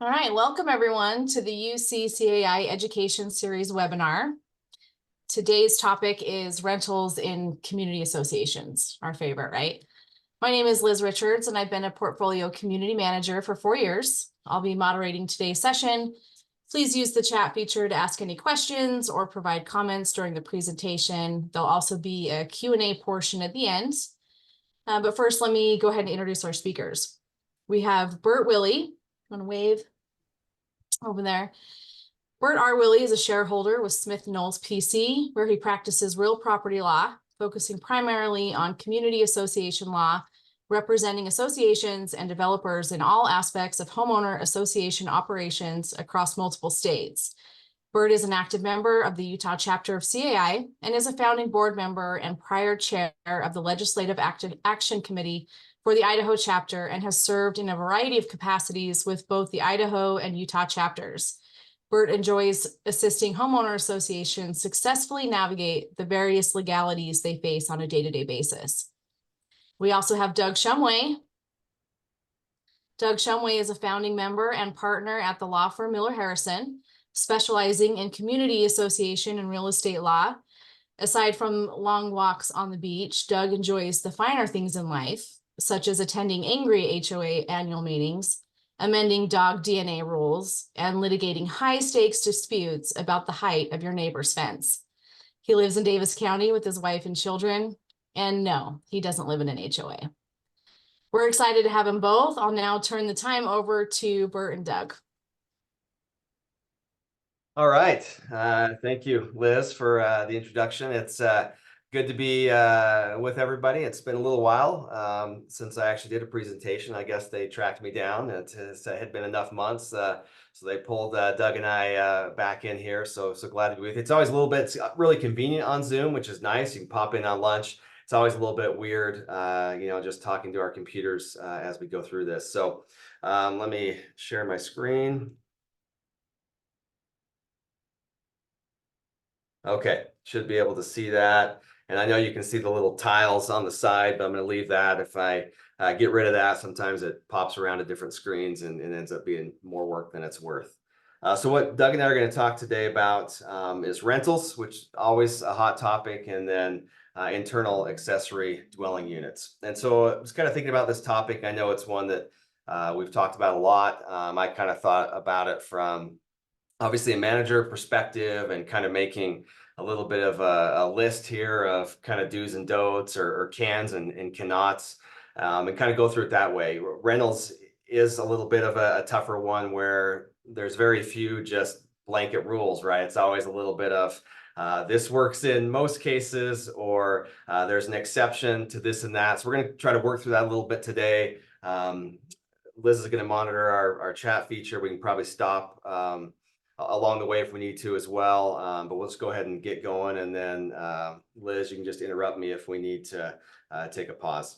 All right, welcome everyone to the UC-CAI Education Series webinar. Today's topic is rentals in community associations, our favorite, right? My name is Liz Richards, and I've been a portfolio community manager for 4 years. I'll be moderating today's session. Please use the chat feature to ask any questions or provide comments during the presentation. There'll also be a Q&A portion at the end. But first, let me go ahead and introduce our speakers. We have Bert Willey. Want to wave over there? Bert R. Willey is a shareholder with Smith Knowles PC, where he practices real property law, focusing primarily on community association law, representing associations and developers in all aspects of homeowner association operations across multiple states. Bert is an active member of the Utah chapter of CAI and is a founding board member and prior chair of the Legislative Action Committee for the Idaho chapter and has served in a variety of capacities with both the Idaho and Utah chapters. Bert enjoys assisting homeowner associations successfully navigate the various legalities they face on a day-to-day basis. We also have Doug Shumway. Doug Shumway is a founding member and partner at the law firm Miller Harrison, specializing in community association and real estate law. Aside from long walks on the beach, Doug enjoys the finer things in life, such as attending angry HOA annual meetings, amending dog DNA rules, and litigating high-stakes disputes about the height of your neighbor's fence. He lives in Davis County with his wife and children, and no, he doesn't live in an HOA. We're excited to have them both. I'll now turn the time over to Bert and Doug. All right. Thank you, Liz, for the introduction. It's good to be with everybody. It's been a little while since I actually did a presentation. I guess they tracked me down. It had been enough months. So they pulled Doug and I back in here. So glad to be with you. It's always a little bit really convenient on Zoom, which is nice. You can pop in on lunch. It's always a little bit weird, just talking to our computers as we go through this. So let me share my screen. Okay, should be able to see that. And I know you can see the little tiles on the side, but I'm going to leave that. If I get rid of that, sometimes it pops around to different screens and ends up being more work than it's worth. So what Doug and I are going to talk today about is rentals, which is always a hot topic, and then internal accessory dwelling units. And so I was kind of thinking about this topic. I know it's one that we've talked about a lot. I kind of thought about it from obviously a manager perspective and kind of making a little bit of a list here of kind of do's and don'ts or cans and cannots, and kind of go through it that way. Rentals is a little bit of a tougher one where there's very few just blanket rules, right? It's always a little bit of this works in most cases, or there's an exception to this and that. So we're going to try to work through that a little bit today. Liz is going to monitor our chat feature. We can probably stop along the way if we need to as well, but let's go ahead and get going, and then Liz, you can just interrupt me if we need to take a pause.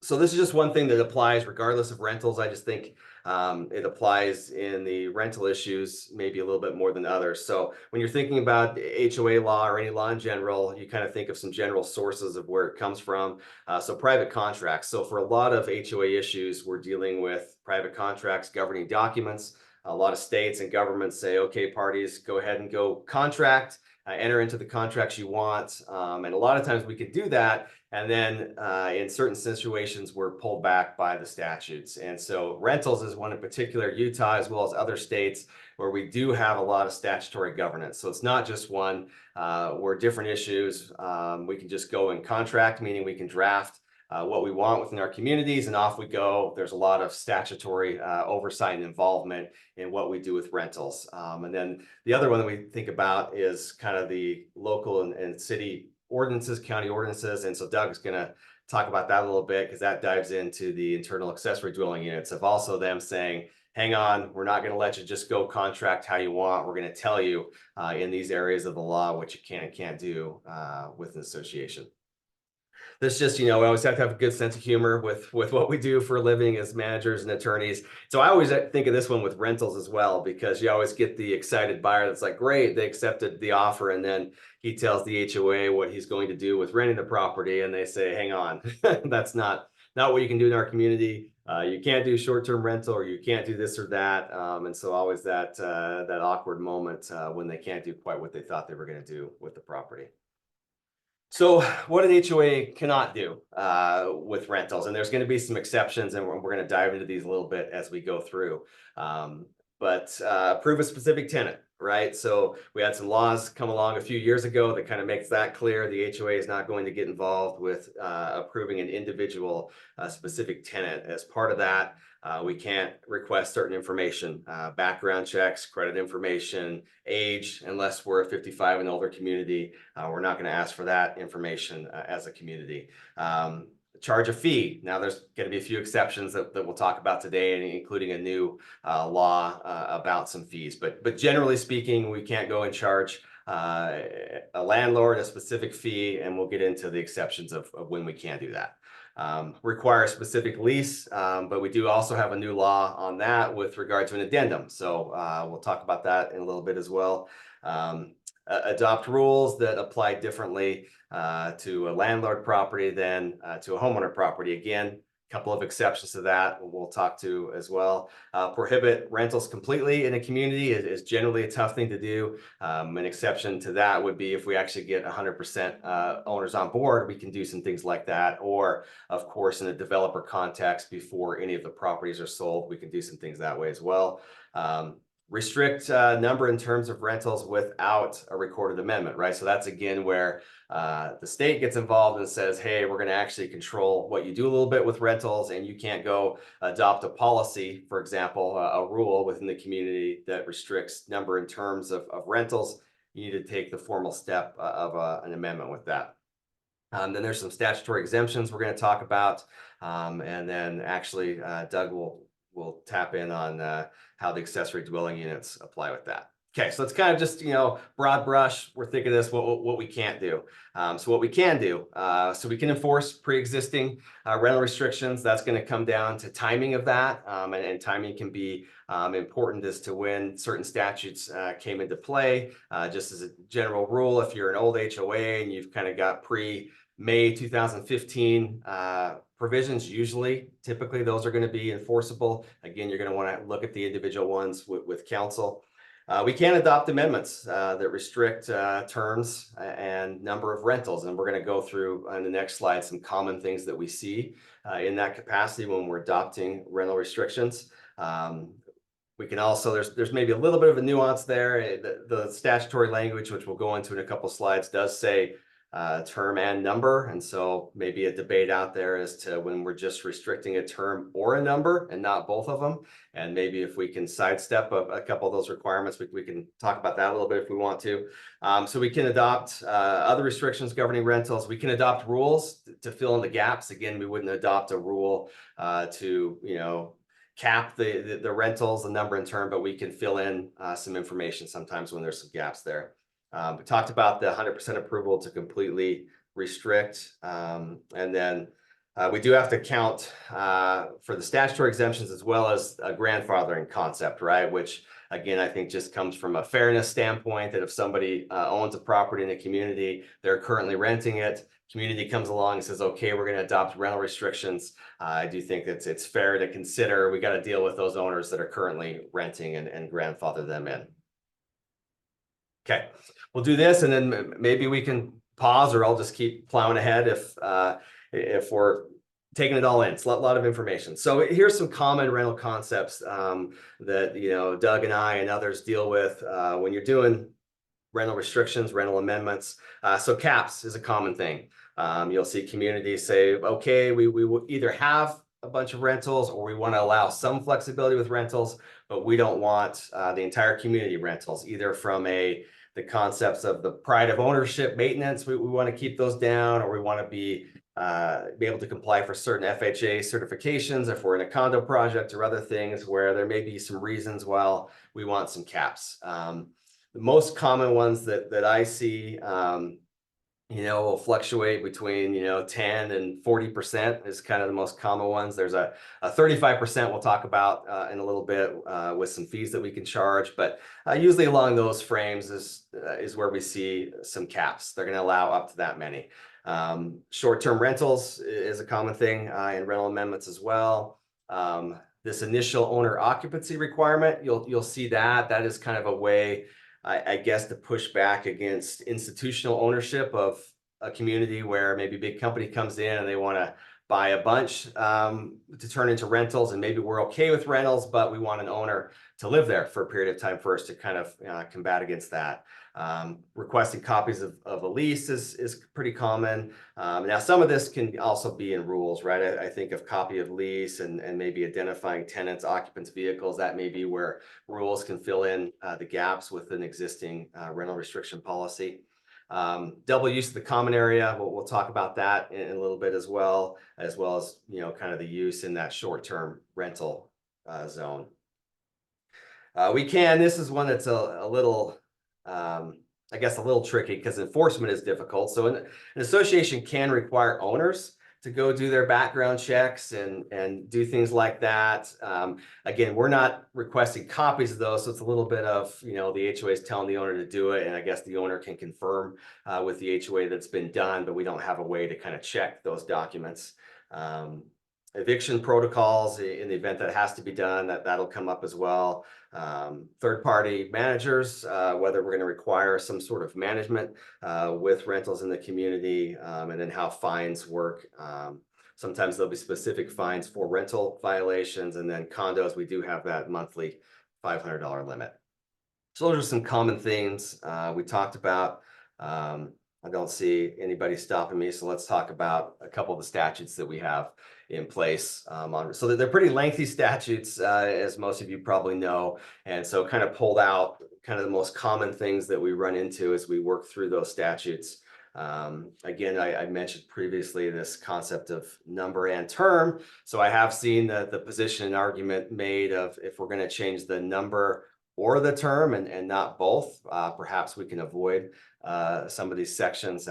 So this is just one thing that applies regardless of rentals. I just think it applies in the rental issues maybe a little bit more than others. So when you're thinking about HOA law or any law in general, you kind of think of some general sources of where it comes from. So private contracts. So for a lot of HOA issues, we're dealing with private contracts, governing documents. A lot of states and governments say, okay, parties, go ahead and go contract, enter into the contracts you want. And a lot of times we could do that. And then in certain situations, we're pulled back by the statutes. And so rentals is one in particular, Utah, as well as other states, where we do have a lot of statutory governance. So it's not just one where different issues. We can just go and contract, meaning we can draft what we want within our communities, and off we go. There's a lot of statutory oversight and involvement in what we do with rentals. And then the other one that we think about is kind of the local and city ordinances, county ordinances. And so Doug's going to talk about that a little bit, because that dives into the internal accessory dwelling units of also them saying, hang on, we're not going to let you just go contract how you want. We're going to tell you in these areas of the law what you can and can't do with an association. This just, we always have to have a good sense of humor with what we do for a living as managers and attorneys. So I always think of this one with rentals as well, because you always get the excited buyer that's like, great, they accepted the offer. And then he tells the HOA what he's going to do with renting the property. And they say, hang on, that's not not what you can do in our community. You can't do short-term rental, or you can't do this or that. And so always that awkward moment when they can't do quite what they thought they were going to do with the property. So what an HOA cannot do with rentals, and there's going to be some exceptions, and we're going to dive into these a little bit as we go through. But approve a specific tenant, right? So we had some laws come along a few years ago that kind of makes that clear. The HOA is not going to get involved with approving an individual specific tenant. As part of that, we can't request certain information, background checks, credit information, age, unless we're a 55 and older community. We're not going to ask for that information as a community. Charge a fee. Now there's going to be a few exceptions that we'll talk about today, including a new law about some fees. But generally speaking, we can't go and charge a landlord a specific fee, and we'll get into the exceptions of when we can do that. Require a specific lease, but we do also have a new law on that with regard to an addendum. So we'll talk about that in a little bit as well. Adopt rules that apply differently to a landlord property than to a homeowner property. Again, a couple of exceptions to that we'll talk to as well. Prohibit rentals completely in a community is generally a tough thing to do. An exception to that would be if we actually get 100% owners on board, we can do some things like that. Or, of course, in a developer context, before any of the properties are sold, we can do some things that way as well. Restrict number in terms of rentals without a recorded amendment, right? So that's again where the state gets involved and says, hey, we're going to actually control what you do a little bit with rentals, and you can't go adopt a policy, for example, a rule within the community that restricts number in terms of rentals. You need to take the formal step of an amendment with that. Then there's some statutory exemptions we're going to talk about, and then actually Doug will tap in on how the accessory dwelling units apply with that. Okay, so it's kind of just, broad brush. We're thinking this, what we can't do. So what we can do, so we can enforce pre-existing rental restrictions. That's going to come down to timing of that. And timing can be important as to when certain statutes came into play. Just as a general rule, if you're an old HOA and you've kind of got pre-May 2015 provisions, typically those are going to be enforceable. Again, you're going to want to look at the individual ones with counsel. We can adopt amendments that restrict terms and number of rentals, and we're going to go through on the next slide some common things that we see in that capacity when we're adopting rental restrictions. We can also, there's maybe a little bit of a nuance there. The statutory language, which we'll go into in a couple slides, does say term and number, and so maybe a debate out there as to when we're just restricting a term or a number and not both of them. And maybe if we can sidestep a couple of those requirements, we can talk about that a little bit if we want to. So we can adopt other restrictions governing rentals. We can adopt rules to fill in the gaps. Again, we wouldn't adopt a rule to cap the rentals, the number and term, but we can fill in some information sometimes when there's some gaps there. We talked about the 100% approval to completely restrict, and then we do have to count for the statutory exemptions as well as a grandfathering concept, right? Which again, I think just comes from a fairness standpoint, that if somebody owns a property in a community, they're currently renting it, community comes along and says, okay, we're going to adopt rental restrictions. I do think that it's fair to consider we got to deal with those owners that are currently renting and grandfather them in. Okay, we'll do this, and then maybe we can pause, or I'll just keep plowing ahead if we're taking it all in. It's a lot of information. So here's some common rental concepts that Doug and I and others deal with when you're doing rental restrictions, rental amendments. So caps is a common thing. You'll see communities say, okay, we will either have a bunch of rentals, or we want to allow some flexibility with rentals, but we don't want the entire community rentals, either from the concepts of the pride of ownership, maintenance, we want to keep those down, or we want to be able to comply for certain FHA certifications if we're in a condo project, or other things where there may be some reasons why we want some caps. The most common ones that I see will fluctuate between, 10 and 40% is kind of the most common ones. There's a 35% we'll talk about in a little bit with some fees that we can charge, but usually along those frames is where we see some caps. They're going to allow up to that many. Short-term rentals is a common thing in rental amendments as well. This initial owner occupancy requirement, you'll see that is kind of a way, I guess, to push back against institutional ownership of a community where maybe a big company comes in and they want to buy a bunch to turn into rentals, and maybe we're okay with rentals, but we want an owner to live there for a period of time first to kind of combat against that. Requesting copies of a lease is pretty common. Now, some of this can also be in rules, right? I think of copy of lease and maybe identifying tenants, occupants, vehicles. That may be where rules can fill in the gaps with an existing rental restriction policy. Double use of the common area. We'll talk about that in a little bit as well as kind of the use in that short-term rental zone. This is one that's a little, I guess, a little tricky because enforcement is difficult. So an association can require owners to go do their background checks and do things like that. Again, we're not requesting copies of those, so it's a little bit of, the HOA is telling the owner to do it, and I guess the owner can confirm with the HOA that's been done, but we don't have a way to kind of check those documents. Eviction protocols, in the event that has to be done, that'll come up as well. Third-party managers, whether we're going to require some sort of management with rentals in the community, and then how fines work. Sometimes there'll be specific fines for rental violations, and then condos, we do have that monthly $500 limit. So those are some common things we talked about. I don't see anybody stopping me, so let's talk about a couple of the statutes that we have in place. So they're pretty lengthy statutes, as most of you probably know, and so kind of pulled out kind of the most common things that we run into as we work through those statutes. Again, I mentioned previously this concept of number and term. So I have seen the position and argument made of if we're going to change the number or the term and not both, perhaps we can avoid some of these sections.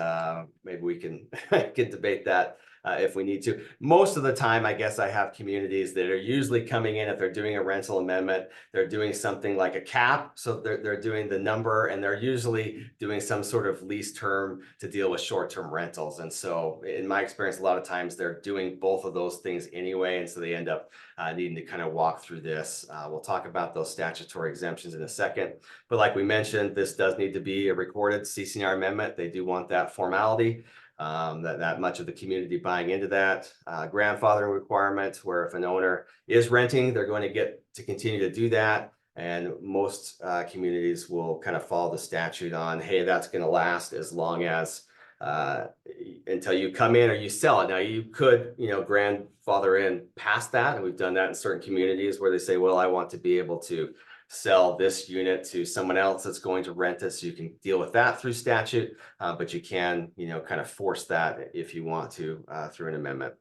Maybe we can debate that if we need to. Most of the time, I guess I have communities that are usually coming in, if they're doing a rental amendment, they're doing something like a cap. So they're doing the number, and they're usually doing some sort of lease term to deal with short-term rentals. And so in my experience, a lot of times they're doing both of those things anyway. And so they end up needing to kind of walk through this. We'll talk about those statutory exemptions in a second. But like we mentioned, this does need to be a recorded CC&R amendment. They do want that formality. That much of the community buying into that. Grandfathering requirements, where if an owner is renting, they're going to get to continue to do that. And most communities will kind of follow the statute on, hey, that's going to last as long as until you come in or you sell it. Now you could, grandfather in past that, and we've done that in certain communities where they say, well, I want to be able to sell this unit to someone else that's going to rent it. So you can deal with that through statute, but you can, kind of force that if you want to through an amendment.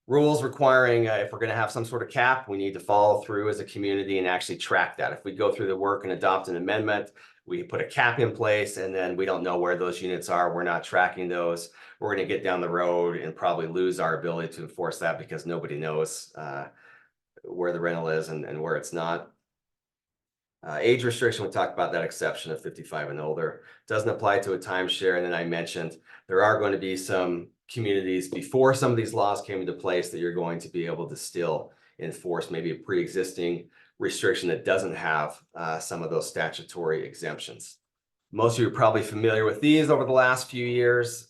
Rules requiring, if we're going to have some sort of cap, we need to follow through as a community and actually track that. If we go through the work and adopt an amendment, we put a cap in place and then we don't know where those units are, we're not tracking those, we're going to get down the road and probably lose our ability to enforce that because nobody knows where the rental is and where it's not. Age restriction, we talked about that exception of 55 and older. Doesn't apply to a timeshare. And then I mentioned there are going to be some communities before some of these laws came into place that you're going to be able to still enforce maybe a pre-existing restriction that doesn't have some of those statutory exemptions. Most of you are probably familiar with these over the last few years.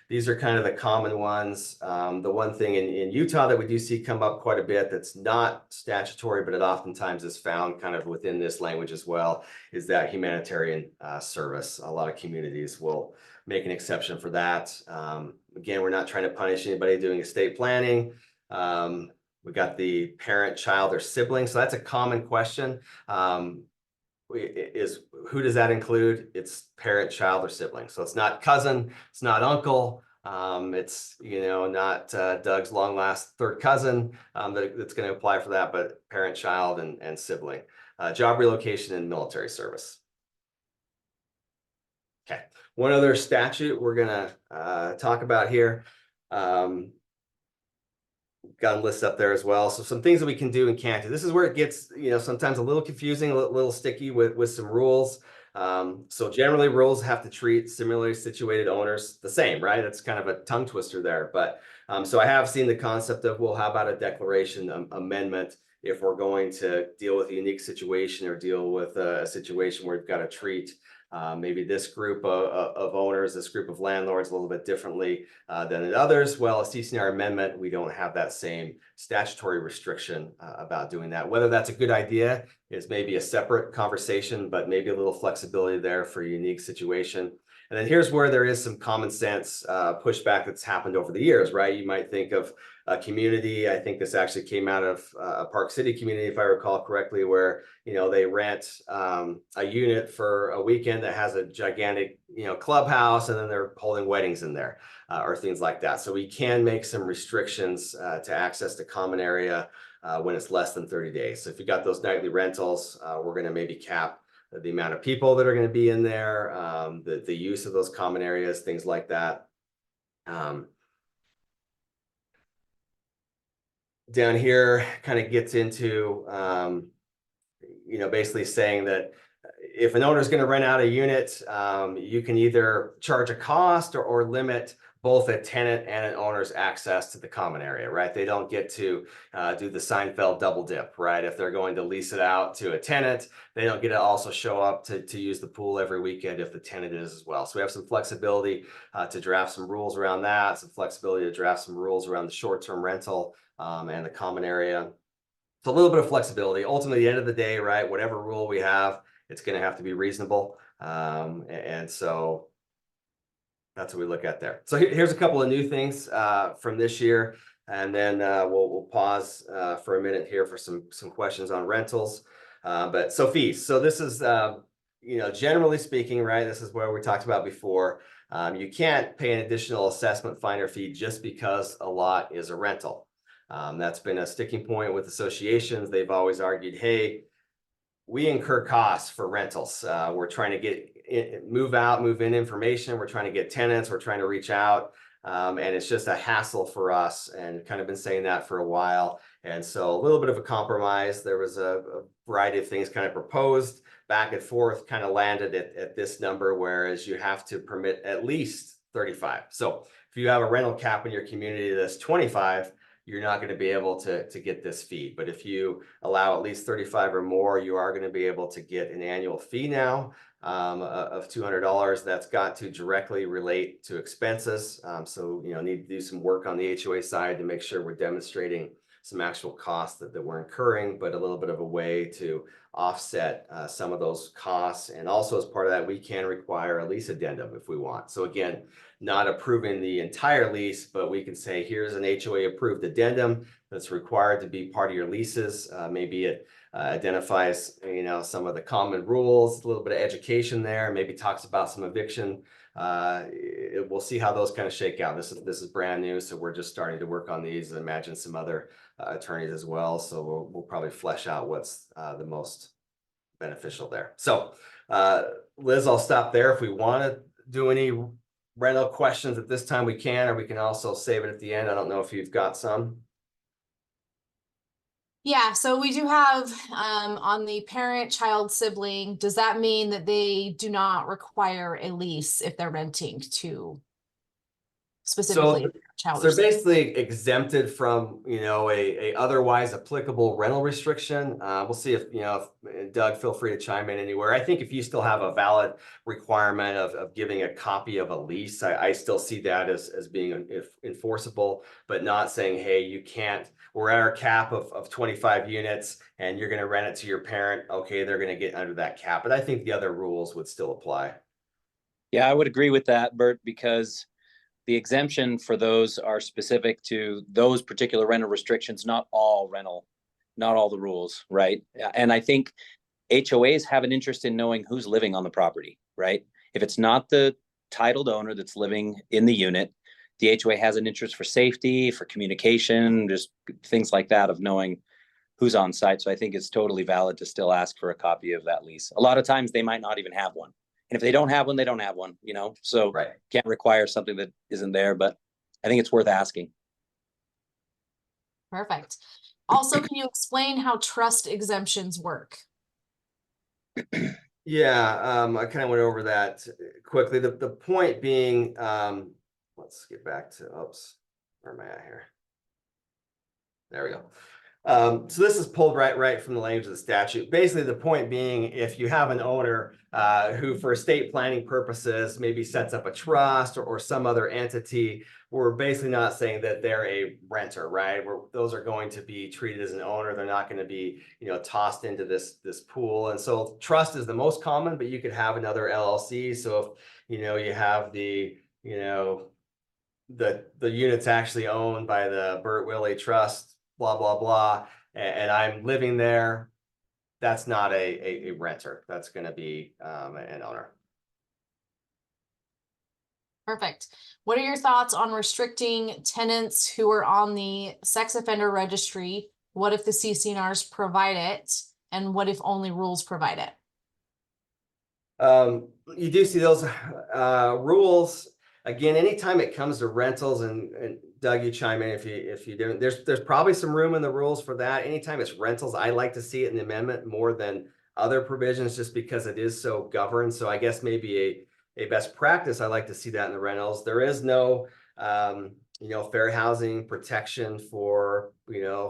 These are kind of the common ones. The one thing in Utah that we do see come up quite a bit that's not statutory, but it oftentimes is found kind of within this language as well, is that humanitarian service. A lot of communities will make an exception for that. Again, we're not trying to punish anybody doing estate planning. We got the parent, child, or sibling. So that's a common question. Is who does that include? It's parent, child, or sibling. So it's not cousin, it's not uncle, it's not Doug's long last third cousin that's going to apply for that, but parent, child, and sibling. Job relocation and military service. Okay, one other statute we're gonna talk about here. Got a list up there as well. So some things that we can do and can't do. This is where it gets, sometimes a little confusing, a little sticky with some rules. So generally rules have to treat similarly situated owners the same, right? That's kind of a tongue twister there. But so I have seen the concept of, well, how about a declaration amendment if we're going to deal with a unique situation or deal with a situation where we've got to treat maybe this group of owners, this group of landlords a little bit differently than in others. Well, a CCNR amendment, we don't have that same statutory restriction about doing that. Whether that's a good idea is maybe a separate conversation, but maybe a little flexibility there for a unique situation. And then here's where there is some common sense pushback that's happened over the years, right? You might think of a community. I think this actually came out of a Park City community, if I recall correctly, where they rent a unit for a weekend that has a gigantic clubhouse, and then they're holding weddings in there or things like that. So we can make some restrictions to access the common area when it's less than 30 days. So if you got those nightly rentals, we're going to maybe cap the amount of people that are going to be in there, the use of those common areas, things like that. Down here kind of gets into, basically saying that if an owner is going to rent out a unit, you can either charge a cost or limit both a tenant and an owner's access to the common area, right? They don't get to do the Seinfeld double dip, right? If they're going to lease it out to a tenant, they don't get to also show up to use the pool every weekend if the tenant is as well. So we have some flexibility to draft some rules around that, some flexibility to draft some rules around the short-term rental and the common area. So a little bit of flexibility. Ultimately, at the end of the day, right, whatever rule we have, it's going to have to be reasonable. And so that's what we look at there. So here's a couple of new things from this year. And then we'll pause for a minute here for some questions on rentals. But so fees. So this is, generally speaking, right, this is where we talked about before. You can't pay an additional assessment fine or fee just because a lot is a rental. That's been a sticking point with associations. They've always argued, hey, we incur costs for rentals. We're trying to get move in information. We're trying to get tenants. We're trying to reach out. And it's just a hassle for us, and kind of been saying that for a while. And so a little bit of a compromise. There was a variety of things kind of proposed back and forth, kind of landed at this number, whereas you have to permit at least 35. So if you have a rental cap in your community that's 25, you're not going to be able to get this fee. But if you allow at least 35 or more, you are going to be able to get an annual fee now of $200. That's got to directly relate to expenses. So, need to do some work on the HOA side to make sure we're demonstrating some actual costs that we're incurring, but a little bit of a way to offset some of those costs. And also as part of that, we can require a lease addendum if we want. So again, not approving the entire lease, but we can say, here's an HOA approved addendum that's required to be part of your leases. Maybe it identifies, some of the common rules, a little bit of education there, maybe talks about some eviction. We'll see how those kind of shake out. This is brand new, so we're just starting to work on these. I imagine some other attorneys as well. So we'll probably flesh out what's the most beneficial there. So Liz, I'll stop there. If we want to do any rental questions at this time, we can, or we can also save it at the end. I don't know if you've got some. Yeah, so we do have on the parent, child, sibling, does that mean that they do not require a lease if they're renting to specifically child So or they're sibling? basically exempted from, a otherwise applicable rental restriction. We'll see if Doug, feel free to chime in anywhere. I think if you still have a valid requirement of giving a copy of a lease, I still see that as being enforceable, but not saying, hey, you can't, we're at our cap of 25 units and you're going to rent it to your parent. Okay, they're going to get under that cap. But I think the other rules would still apply. Yeah, I would agree with that, Bert, because the exemption for those are specific to those particular rental restrictions, not all the rules, right? And I think HOAs have an interest in knowing who's living on the property, right? If it's not the titled owner that's living in the unit, the HOA has an interest for safety, for communication, just things like that, of knowing who's on site. So I think it's totally valid to still ask for a copy of that lease. A lot of times they might not even have one. And if they don't have one, they don't have one, you know, so Right. can't require something that isn't there, but I think it's worth asking. Perfect. Also, can you explain how trust exemptions work? Yeah, I kind of went over that quickly. The point being, let's get back to, oops, where am I at here? There we go. So this is pulled right from the language of the statute. Basically, the point being, if you have an owner who, for estate planning purposes, maybe sets up a trust or some other entity, we're basically not saying that they're a renter, right? Those are going to be treated as an owner. They're not going to be, tossed into this pool. And so trust is the most common, but you could have another LLC. So if you have the unit's actually owned by the Burt Willie Trust, blah, blah, blah, and I'm living there, that's not a renter. That's going to be an owner. Perfect. What are your thoughts on restricting tenants who are on the sex offender registry? What if the CCNRs provide it? And what if only rules provide it? You do see those rules. Again, anytime it comes to rentals, and Doug, you chime in if you don't. There's probably some room in the rules for that. Anytime it's rentals, I like to see it in the amendment more than other provisions, just because it is so governed. So I guess maybe a best practice, I like to see that in the rentals. There is no fair housing protection for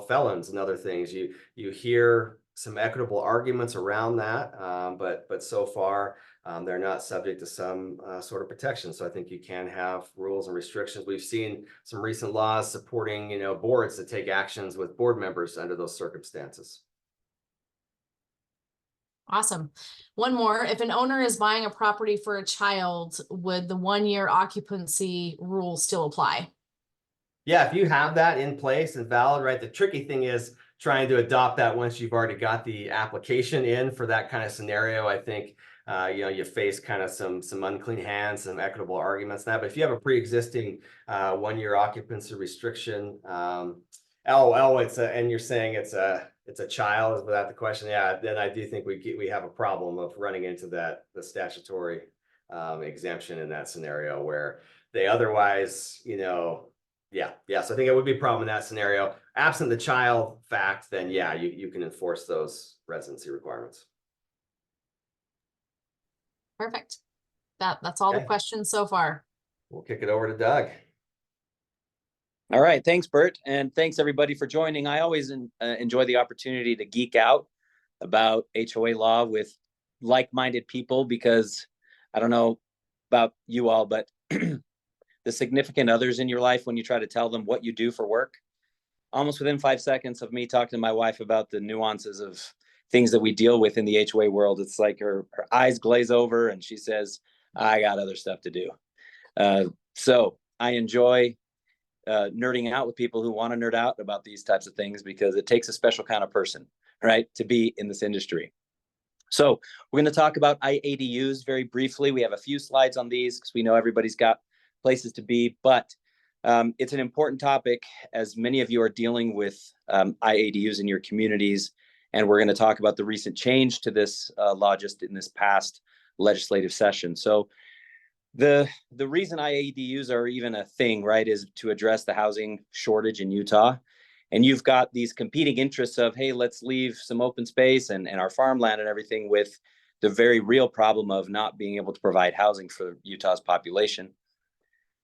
felons and other things. You hear some equitable arguments around that, but so far they're not subject to some sort of protection. So I think you can have rules and restrictions. We've seen some recent laws supporting boards to take actions with board members under those circumstances. Awesome. One more. If an owner is buying a property for a child, would the 1-year occupancy rule still apply? Yeah, if you have that in place and valid, right? The tricky thing is trying to adopt that once you've already got the application in for that kind of scenario. I think you face kind of some unclean hands, some equitable arguments now. But if you have a pre-existing 1-year occupancy restriction, and you're saying it's a child, is that the question? Yeah, then I do think we have a problem of running into the statutory exemption in that scenario where they otherwise, yeah. So I think it would be a problem in that scenario. Absent the child fact, then yeah, you can enforce those residency requirements. Perfect. That's all the Okay. questions so far. We'll kick it over to Doug. All right. Thanks, Bert. And thanks everybody for joining. I always enjoy the opportunity to geek out about HOA law with like-minded people, because I don't know about you all, but the significant others in your life, when you try to tell them what you do for work, almost within 5 seconds of me talking to my wife about the nuances of things that we deal with in the HOA world, it's like her eyes glaze over and she says, I got other stuff to do. So I enjoy nerding out with people who want to nerd out about these types of things, because it takes a special kind of person, right, to be in this industry. So we're going to talk about IADUs very briefly. We have a few slides on these because we know everybody's got places to be, but it's an important topic, as many of you are dealing with IADUs in your communities, and we're going to talk about the recent change to this law just in this past legislative session. So the reason IADUs are even a thing, right, is to address the housing shortage in Utah. And you've got these competing interests of, hey, let's leave some open space and our farmland and everything, with the very real problem of not being able to provide housing for Utah's population.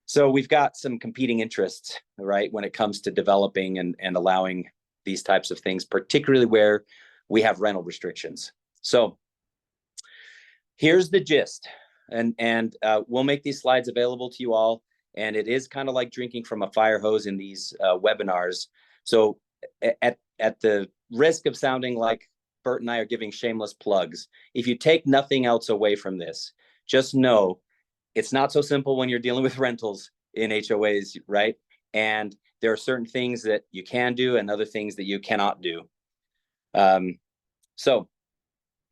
So we've got some competing interests, right, when it comes to developing and allowing these types of things, particularly where we have rental restrictions. So here's the gist, and we'll make these slides available to you all. And it is kind of like drinking from a fire hose in these webinars. So at the risk of sounding like Bert and I are giving shameless plugs, if you take nothing else away from this, just know it's not so simple when you're dealing with rentals in HOAs, right? And there are certain things that you can do and other things that you cannot do. So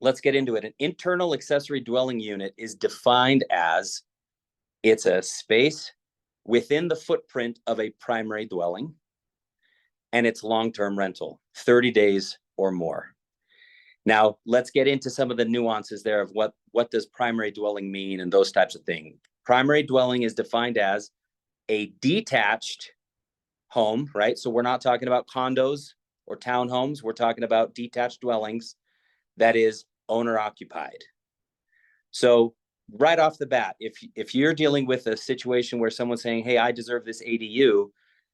let's get into it. An internal accessory dwelling unit is defined as it's a space within the footprint of a primary dwelling, and it's long-term rental, 30 days or more. Now, let's get into some of the nuances there of what does primary dwelling mean and those types of things. Primary dwelling is defined as a detached home, right? So we're not talking about condos or townhomes. We're talking about detached dwellings that is owner occupied. So right off the bat, if you're dealing with a situation where someone's saying, hey, I deserve this ADU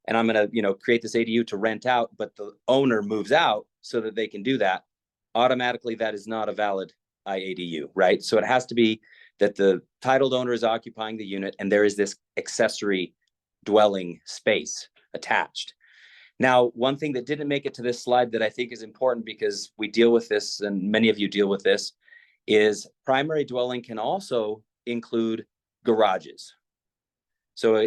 and I'm going to, create this ADU to rent out, but the owner moves out so that they can do that, automatically that is not a valid IADU, right? So it has to be that the titled owner is occupying the unit and there is this accessory dwelling space attached. Now, one thing that didn't make it to this slide that I think is important because we deal with this and many of you deal with this is primary dwelling can also include garages. So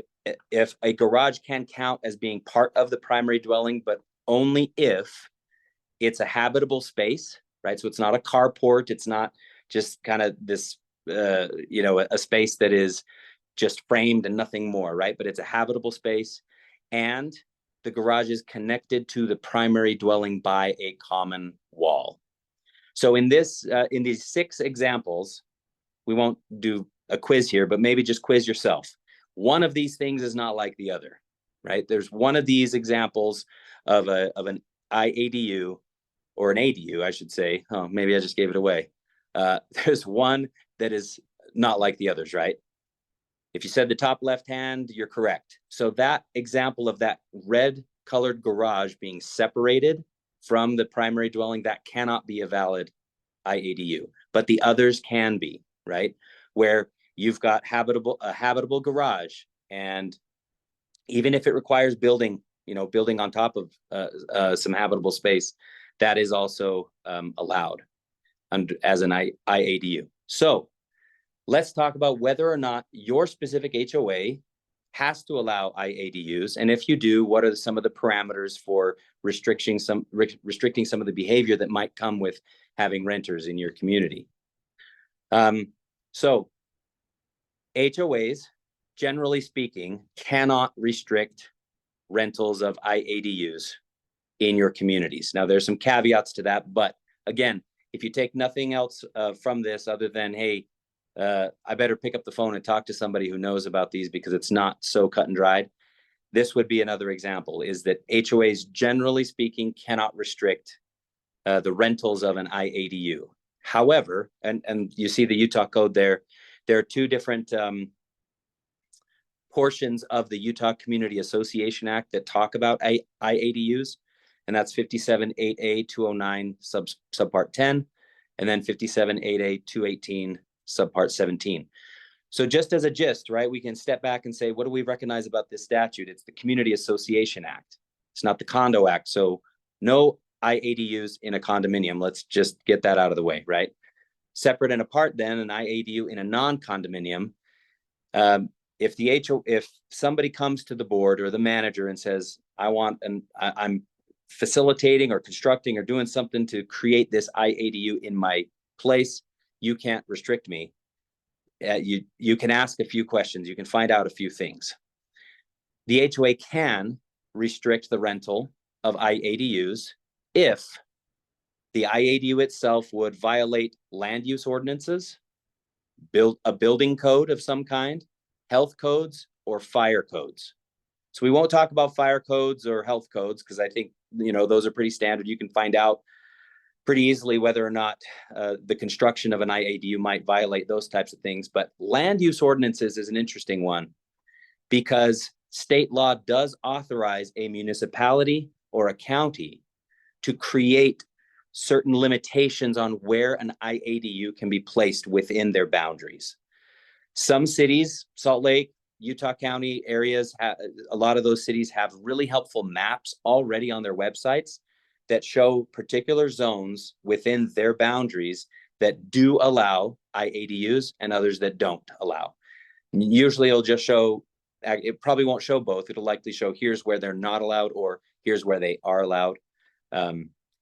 if a garage can count as being part of the primary dwelling, but only if it's a habitable space, right? So it's not a carport. It's not just kind of this, a space that is just framed and nothing more, right? But it's a habitable space and the garage is connected to the primary dwelling by a common wall. So in these 6 examples, we won't do a quiz here, but maybe just quiz yourself. One of these things is not like the other, right? There's one of these examples of an IADU or an ADU, I should say. Oh, maybe I just gave it away. There's one that is not like the others, right? If you said the top left hand, you're correct. So that example of that red colored garage being separated from the primary dwelling, that cannot be a valid IADU, but the others can be, right? Where you've got a habitable garage, and even if it requires building on top of some habitable space, that is also allowed as an IADU. So let's talk about whether or not your specific HOA has to allow IADUs. And if you do, what are some of the parameters for restricting some of the behavior that might come with having renters in your community? So HOAs, generally speaking, cannot restrict rentals of IADUs in your communities. Now, there's some caveats to that, but again, if you take nothing else from this other than, hey, I better pick up the phone and talk to somebody who knows about these because it's not so cut and dried. This would be another example, is that HOAs, generally speaking, cannot restrict the rentals of an IADU. However, and you see the Utah code there are 2 different portions of the Utah Community Association Act that talk about IADUs, and that's 57.8A 209 subpart 10, and then 57.8A 218 subpart 17. So just as a gist, right, we can step back and say, what do we recognize about this statute? It's the Community Association Act. It's not the Condo Act. So no IADUs in a condominium. Let's just get that out of the way, right? Separate and apart then, an IADU in a non-condominium. If somebody comes to the board or the manager and says, I'm facilitating or constructing or doing something to create this IADU in my place, you can't restrict me. You can ask a few questions. You can find out a few things. The HOA can restrict the rental of IADUs if the IADU itself would violate land use ordinances, a building code of some kind, health codes, or fire codes. So we won't talk about fire codes or health codes because I think those are pretty standard. You can find out pretty easily whether or not the construction of an IADU might violate those types of things. But land use ordinances is an interesting one because state law does authorize a municipality or a county to create certain limitations on where an IADU can be placed within their boundaries. Some cities, Salt Lake, Utah County areas, a lot of those cities have really helpful maps already on their websites that show particular zones within their boundaries that do allow IADUs and others that don't allow. Usually it'll just show, it probably won't show both. It'll likely show here's where they're not allowed or here's where they are allowed.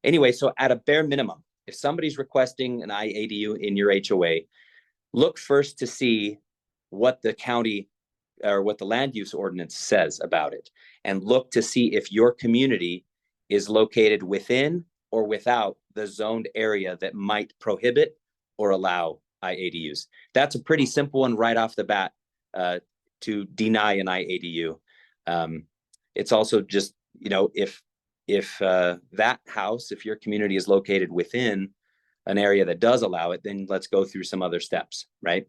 Anyway, so at a bare minimum, if somebody's requesting an IADU in your HOA, look first to see what the county or what the land use ordinance says about it, and look to see if your community is located within or without the zoned area that might prohibit or allow IADUs. That's a pretty simple one right off the bat to deny an IADU. It's also just, you know, if that house, if your community is located within an area that does allow it, then let's go through some other steps, right?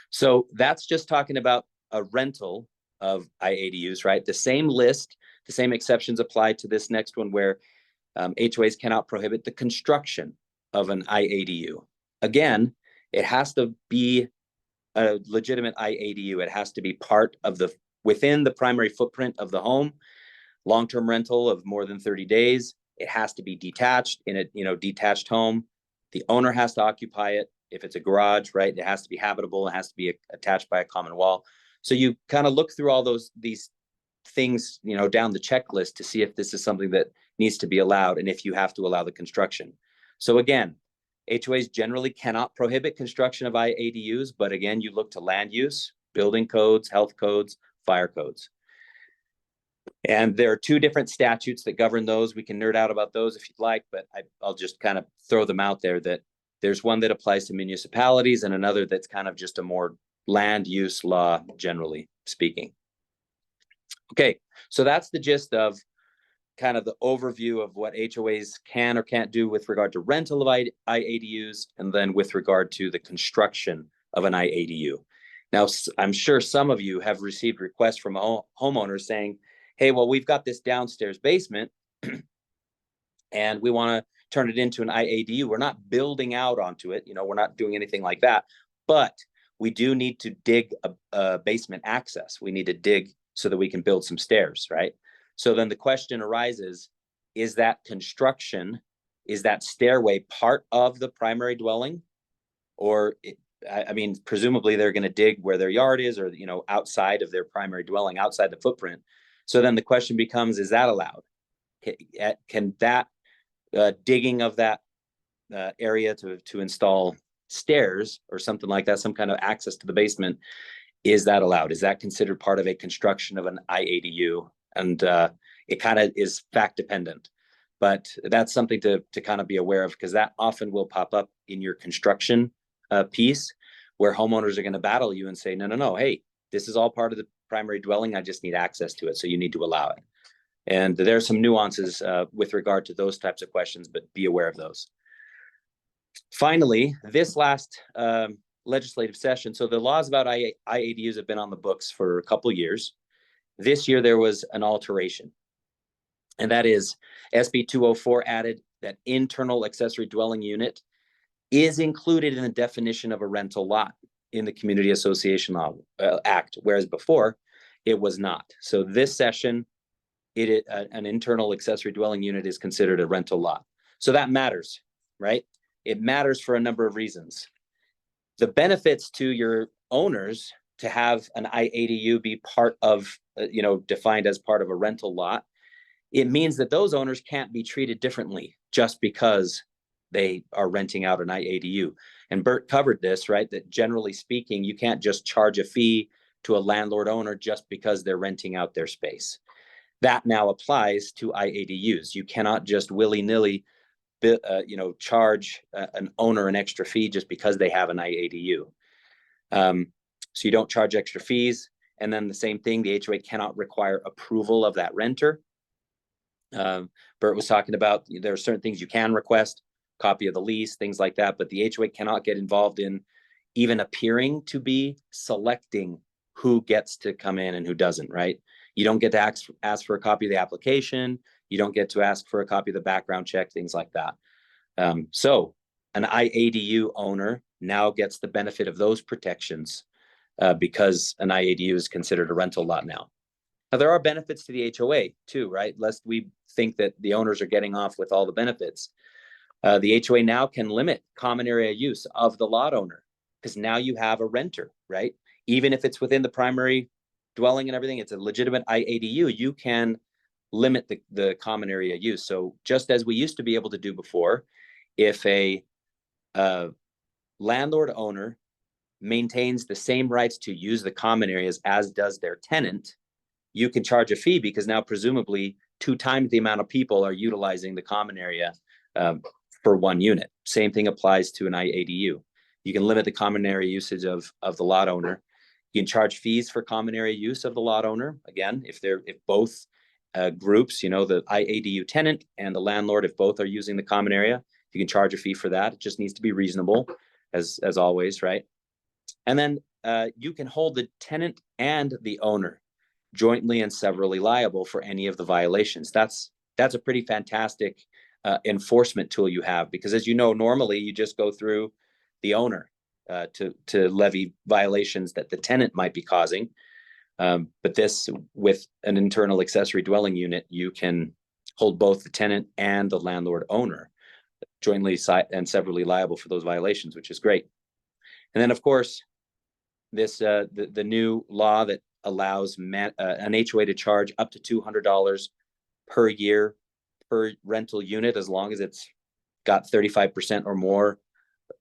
So that's just talking about a rental of IADUs, right? The same list, the same exceptions apply to this next one where HOAs cannot prohibit the construction of an IADU. Again, it has to be a legitimate IADU. It has to be part of within the primary footprint of the home, long-term rental of more than 30 days. It has to be detached in a, you know, detached home. The owner has to occupy it. If it's a garage, right, it has to be habitable. It has to be attached by a common wall. So you kind of look through all these things, you know, down the checklist to see if this is something that needs to be allowed and if you have to allow the construction. So again, HOAs generally cannot prohibit construction of IADUs, but again, you look to land use, building codes, health codes, fire codes. And there are two different statutes that govern those. We can nerd out about those if you'd like, but I'll just kind of throw them out there, that there's one that applies to municipalities and another that's kind of just a more land use law, generally speaking. Okay, so that's the gist of kind of the overview of what HOAs can or can't do with regard to rental of IADUs, and then with regard to the construction of an IADU. Now, I'm sure some of you have received requests from homeowners saying, hey, well, we've got this downstairs basement and we want to turn it into an IADU. We're not building out onto it. You know, we're not doing anything like that, but we do need to dig a basement access. We need to dig so that we can build some stairs, right? So then the question arises, is that construction, is that stairway part of the primary dwelling? Or, I mean, presumably they're going to dig where their yard is, or, you know, outside of their primary dwelling, outside the footprint. So then the question becomes, is that allowed? Can that digging of that area to install stairs or something like that, some kind of access to the basement, is that allowed? Is that considered part of a construction of an IADU? And it kind of is fact dependent, but that's something to kind of be aware of, because that often will pop up in your construction piece, where homeowners are going to battle you and say, no, hey, this is all part of the primary dwelling. I just need access to it, so you need to allow it. And there are some nuances with regard to those types of questions, but be aware of those. Finally, this last legislative session, so the laws about IADUs have been on the books for a couple of years. This year, there was an alteration, and that is SB 204 added that internal accessory dwelling unit is included in the definition of a rental lot in the Community Association Law Act, whereas before it was not. So this session, an internal accessory dwelling unit is considered a rental lot. So that matters, right? It matters for a number of reasons. The benefits to your owners to have an IADU be part of, defined as part of a rental lot, it means that those owners can't be treated differently just because they are renting out an IADU. And Bert covered this, right? That generally speaking, you can't just charge a fee to a landlord owner just because they're renting out their space. That now applies to IADUs. You cannot just willy-nilly, charge an owner an extra fee just because they have an IADU. So you don't charge extra fees. And then the same thing, the HOA cannot require approval of that renter. Bert was talking about, there are certain things you can request, copy of the lease, things like that, but the HOA cannot get involved in even appearing to be selecting who gets to come in and who doesn't, right? You don't get to ask for a copy of the application. You don't get to ask for a copy of the background check, things like that. So an IADU owner now gets the benefit of those protections because an IADU is considered a rental lot now. Now, there are benefits to the HOA too, right? Lest we think that the owners are getting off with all the benefits. The HOA now can limit common area use of the lot owner because now you have a renter, right? Even if it's within the primary dwelling and everything, it's a legitimate IADU, you can limit the common area use. So just as we used to be able to do before, if a landlord owner maintains the same rights to use the common areas as does their tenant, you can charge a fee because now presumably 2 times the amount of people are utilizing the common area for one unit. Same thing applies to an IADU. You can limit the common area usage of the lot owner. You can charge fees for common area use of the lot owner. Again, if both groups, the IADU tenant and the landlord, if both are using the common area, you can charge a fee for that. It just needs to be reasonable, as always, right? And then you can hold the tenant and the owner jointly and severally liable for any of the violations. That's a pretty fantastic enforcement tool you have, because as you know, normally you just go through the owner to levy violations that the tenant might be causing. But this, with an internal accessory dwelling unit, you can hold both the tenant and the landlord owner jointly and severally liable for those violations, which is great. And then, of course, this the new law that allows an HOA to charge up to $200 per year per rental unit, as long as it's got 35% or more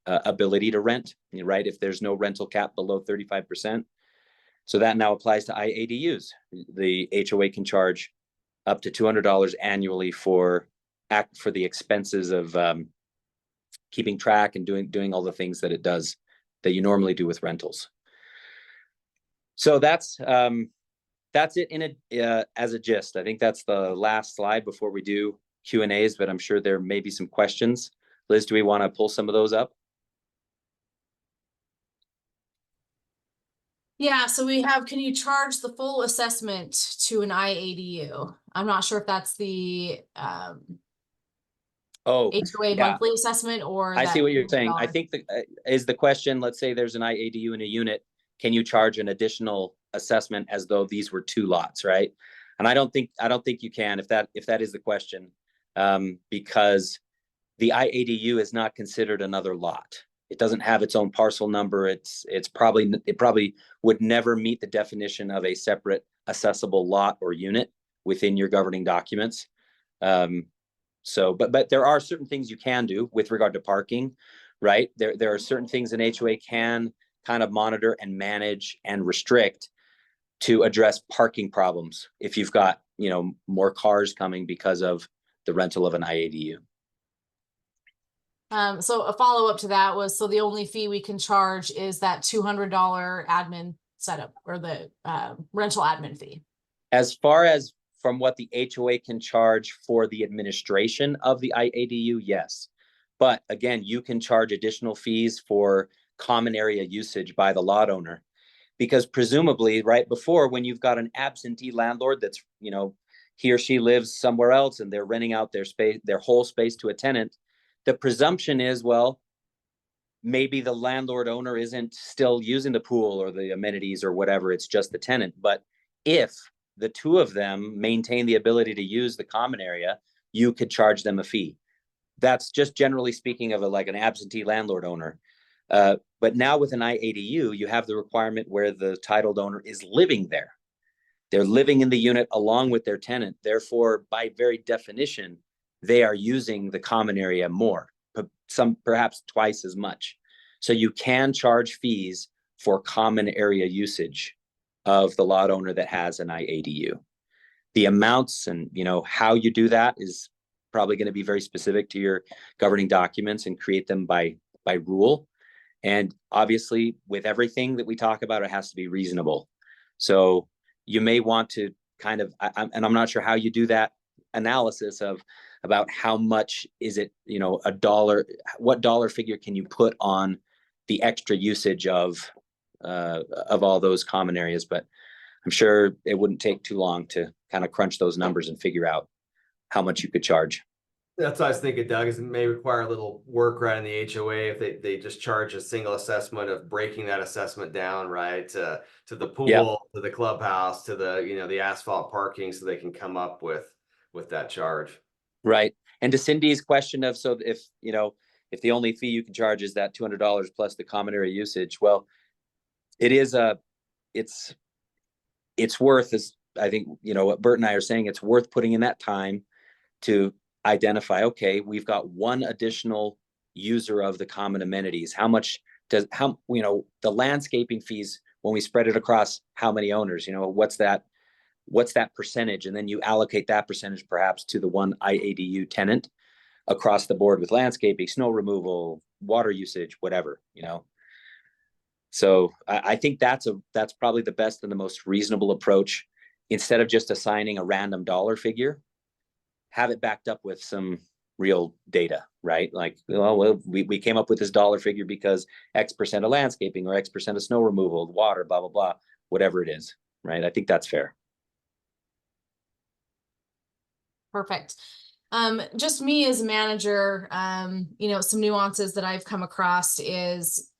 ability to rent, right? If there's no rental cap below 35%. So that now applies to IADUs. The HOA can charge up to $200 annually for the expenses of keeping track and doing all the things that it does that you normally do with rentals. So that's it in as a gist. I think that's the last slide before we do Q&As, but I'm sure there may be some questions. Liz, do we want to pull some of those up? Yeah, so we have, can you charge the full assessment to an IADU? I'm not sure if that's the HOA monthly assessment, or I see what you're saying. $200. I think is the question, let's say there's an IADU in a unit, can you charge an additional assessment as though these were two lots, right? And I don't think you can, if that is the question, because the IADU is not considered another lot. It doesn't have its own parcel number. It probably would never meet the definition of a separate assessable lot or unit within your governing documents. But there are certain things you can do with regard to parking, right? There are certain things an HOA can kind of monitor and manage and restrict to address parking problems if you've got, more cars coming because of the rental of an IADU. So a follow-up to that was, so the only fee we can charge is that $200 admin setup, or the rental admin fee. As far as from what the HOA can charge for the administration of the IADU, yes. But again, you can charge additional fees for common area usage by the lot owner, because presumably, right before, when you've got an absentee landlord that's, he or she lives somewhere else and they're renting out their whole space to a tenant, the presumption is, well, maybe the landlord owner isn't still using the pool or the amenities or whatever, it's just the tenant. But if the two of them maintain the ability to use the common area, you could charge them a fee. That's just generally speaking of like an absentee landlord owner. But now with an IADU, you have the requirement where the titled owner is living there. They're living in the unit along with their tenant. Therefore, by very definition, they are using the common area more, perhaps twice as much. So you can charge fees for common area usage of the lot owner that has an IADU. The amounts and how you do that is probably going to be very specific to your governing documents and create them by rule. And obviously, with everything that we talk about, it has to be reasonable. So you may want to kind of, and I'm not sure how you do that analysis about how much is it, a dollar, what dollar figure can you put on the extra usage of all those common areas. But I'm sure it wouldn't take too long to kind of crunch those numbers and figure out how much you could charge. That's what I was thinking, Doug, is it may require a little work right in the HOA if they just charge a single assessment of breaking that assessment down, right, to the pool, to the clubhouse, to the, the asphalt parking, so they can come up with that charge. Right. And to Cindy's question of, so if the only fee you can charge is that $200 plus the common area usage, well, it's worth, as I think, what Bert and I are saying, it's worth putting in that time to identify, okay, we've got one additional user of the common amenities. The landscaping fees, when we spread it across how many owners, what's that percentage? And then you allocate that percentage perhaps to the one IADU tenant. across the board with landscaping, snow removal, water usage, whatever, you know. So I think that's probably the best and the most reasonable approach. Instead of just assigning a random dollar figure, have it backed up with some real data, right? Like, well, we came up with this dollar figure because X% of landscaping or X% of snow removal, water, blah, blah, blah, whatever it is, right? I think that's fair. Perfect. Just me as a manager, you know, some nuances that I've come across is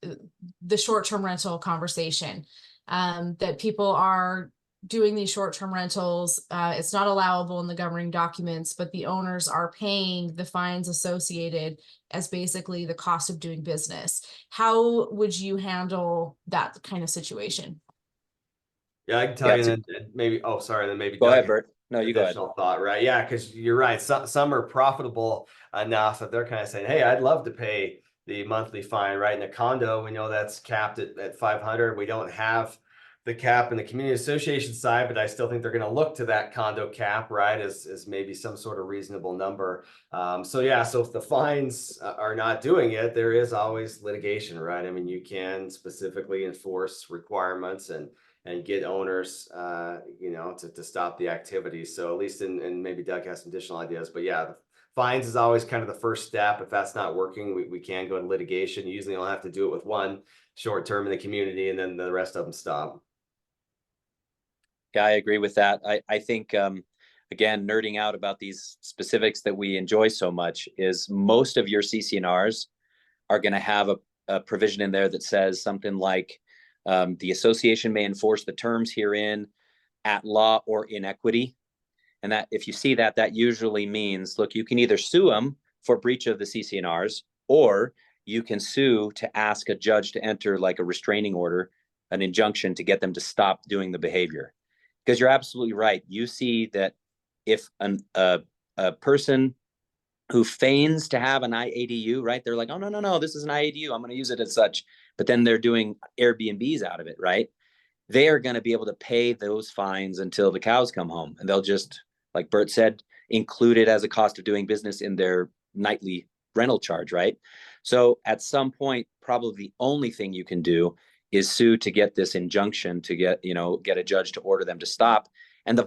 the short-term rental conversation, that people are doing these short-term rentals. It's not allowable in the governing documents, but the owners are paying the fines associated as basically the cost of doing business. How would you handle that kind of situation? Yeah, I can tell Yeah, you, and then maybe, oh, sorry, then maybe go Doug ahead, has Bert. No, you go ahead. additional thought, right? Yeah, because you're right. Some are profitable enough that they're kind of saying, hey, I'd love to pay the monthly fine, right? In a condo, we know that's capped at 500. We don't have the cap in the community association side, but I still think they're going to look to that condo cap, right, as maybe some sort of reasonable number. So yeah, so if the fines are not doing it, there is always litigation, right? I mean, you can specifically enforce requirements and get owners, you know, to stop the activity. So at least and maybe Doug has some additional ideas, but yeah, the fines is always kind of the first step. If that's not working, we can go to litigation. You usually only have to do it with one short term in the community, and then the rest of them stop. Yeah, I agree with that. I think, again, nerding out about these specifics that we enjoy so much is most of your CCNRs are going to have a provision in there that says something like, the association may enforce the terms herein at law or in equity. And that if you see that, that usually means, look, you can either sue them for breach of the CCNRs, or you can sue to ask a judge to enter like a restraining order, an injunction to get them to stop doing the behavior. Because you're absolutely right. You see that if a person who feigns to have an IADU, right? They're like, oh, no, this is an IADU. I'm going to use it as such. But then they're doing Airbnbs out of it, right? They are going to be able to pay those fines until the cows come home. And they'll just, like Bert said, include it as a cost of doing business in their nightly rental charge, right? So at some point, probably the only thing you can do is sue to get this injunction to get a judge to order them to stop. And the